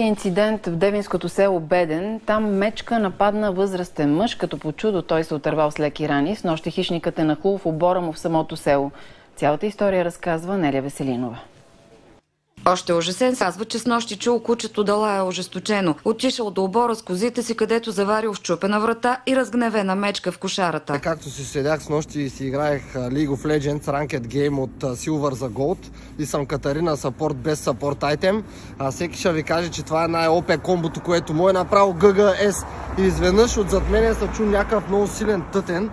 инцидент в девинското село Беден. Там мечка нападна възрастен мъж, като по чудо той се отървал с леки рани. Снощи хищникът е нахлул в обора му в самото село. Цялата история разказва Неля Веселинова. Още ужасен казва, че снощи чул кучето да лае ожесточено. Отишъл до обора с козите си, където заварил счупена врата и разгневена мечка в кошарата. Както си седях снощи и си играех League of Legends Ranked Game от Silver за Gold и съм Катарина Support без Support Item, всеки ще ви каже, че това е най-ОП комбото, което му е направил ГГС. И изведнъж отзад мене се чу някакъв много силен тътен,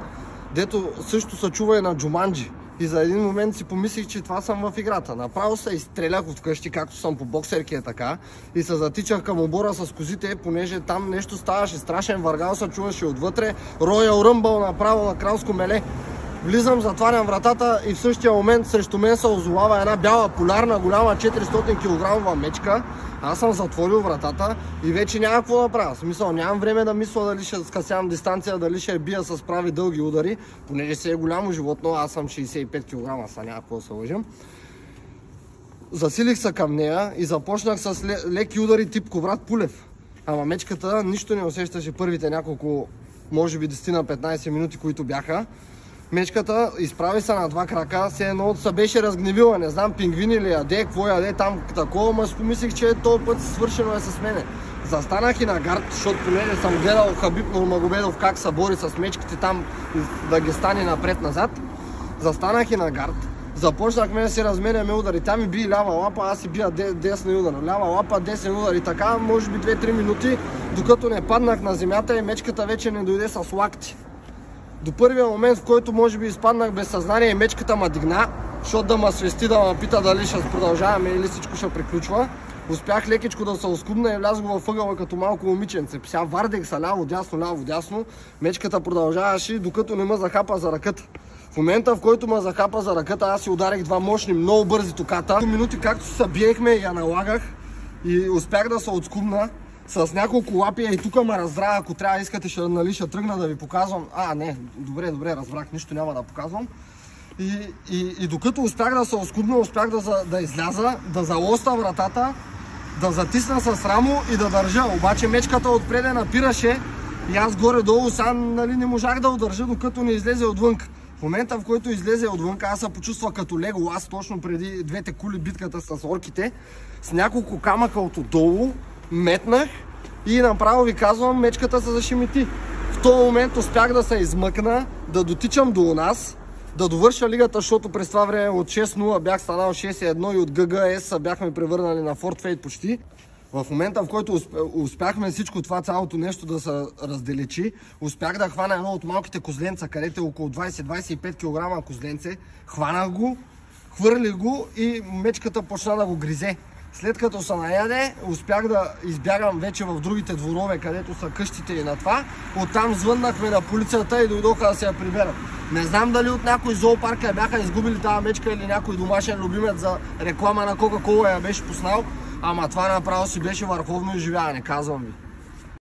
дето също се чува и на Джуманджи. И за един момент си помислих, че това съм в играта. Направо се изстрелях от вкъщи, както съм по боксерки е така. И се затичах към обора с козите, понеже там нещо ставаше страшен, въргал се чуваше отвътре. Royal Rumble направо на кралско меле. Влизам, затварям вратата и в същия момент срещу мен се озовава една бяла полярна, голяма 400 кг мечка. Аз съм затворил вратата и вече няма какво да правя. В смисъл, нямам време да мисля дали ще скъсявам дистанция, дали ще бия с прави дълги удари, понеже си е голямо животно, аз съм 65 кг, са няма какво да се лъжам. Засилих се към нея и започнах с леки удари тип Коврат Пулев. Ама мечката нищо не усещаше първите няколко, може би 10 на 15 минути, които бяха. Мечката изправи се на два крака, все едно се беше разгневила, не знам пингвини ли яде, какво яде там такова, ма си помислих, че този път свършено е с мене. Застанах и на гард, защото понеже съм гледал Хабиб Нурмагомедов как се бори с мечките там да ги стане напред-назад. Застанах и на гард, започнахме да си разменяме удари, тя ми би лява лапа, аз си бия десна удар, лява лапа, десен удар и така, може би 2-3 минути, докато не паднах на земята и мечката вече не дойде с лакти. До първия момент, в който може би изпаднах без съзнание и мечката ма дигна, защото да ма свести, да ма пита дали ще продължаваме или всичко ще приключва. Успях лекичко да се оскубна и влязох във ъгъла като малко момиченце. Сега вардех се ляво-дясно, мечката продължаваше, докато не ме захапа за ръката. В момента, в който ме захапа за ръката, аз си ударих два мощни, много бързи токата. Минути както се биехме, я налагах и успях да се отскубна. С няколко лапи и тук ме раздра, ако трябва искате ще тръгна да ви показвам. Не, добре, разбрах, нищо няма да показвам. И докато успях да се оскубна, успях да изляза, да залоста вратата, да затисна с рамо и да държа. Обаче мечката отпреде напираше и аз горе-долу сега не можах да удържа, докато не излезе отвън. В момента, в който излезе отвън, аз се почувствах като Леголас, точно преди двете кули битката с орките, с няколко камъка отдолу. Метнах и направо ви казвам, мечката се зашемети. В този момент успях да се измъкна, да дотичам до нас, да довърша лигата, защото през това време от 6-0 бях станал 6-1 и от ГГС бяхме превърнали на Форт Фейт почти. В момента, в който успяхме всичко това, цялото нещо да се разделичи, успях да хвана едно от малките козленца, където е около 20-25 кг козленце. Хванах го, хвърлих го и мечката почна да го гризе. След като се наяде, успях да избягам вече в другите дворове, където са къщите и на това. Оттам звъннахме на полицията и дойдоха да се я приберат. Не знам дали от някой зоопарка бяха изгубили тази мечка или някой домашен любимец за реклама на Кока-Кола я беше пуснал, ама това направо си беше върховно изживяване, казвам ви.